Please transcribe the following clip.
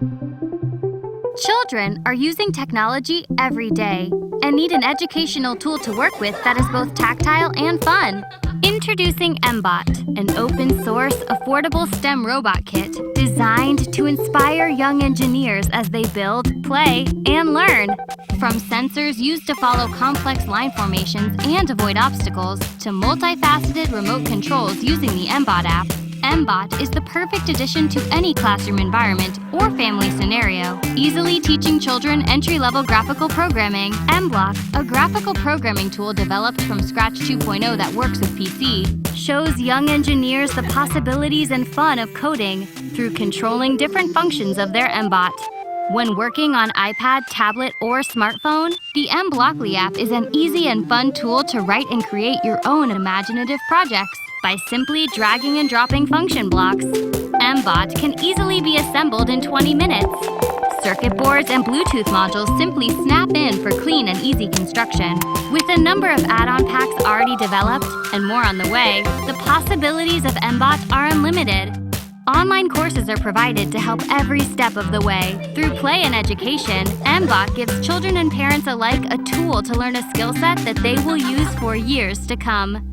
Children are using technology every day and need an educational tool to work with that is both tactile and fun. Introducing mBot, an open-source, affordable STEM robot kit designed to inspire young engineers as they build, play, and learn. From sensors used to follow complex line formations and avoid obstacles, to multifaceted remote controls using the mBot app, mBot is the perfect addition to any classroom environment or family scenario, easily teaching children entry-level graphical programming. mBlock, a graphical programming tool developed from Scratch 2.0 that works with PC, shows young engineers the possibilities and fun of coding through controlling different functions of their mBot. When working on iPad, tablet, or smartphone, the mBlockly app is an easy and fun tool to write and create your own imaginative projects. By simply dragging and dropping function blocks, mBot can easily be assembled in 20 minutes. Circuit boards and Bluetooth modules simply snap in for clean and easy construction. With a number of add-on packs already developed and more on the way, the possibilities of mBot are unlimited. Online courses are provided to help every step of the way. Through play and education, mBot gives children and parents alike a tool to learn a skill set that they will use for years to come.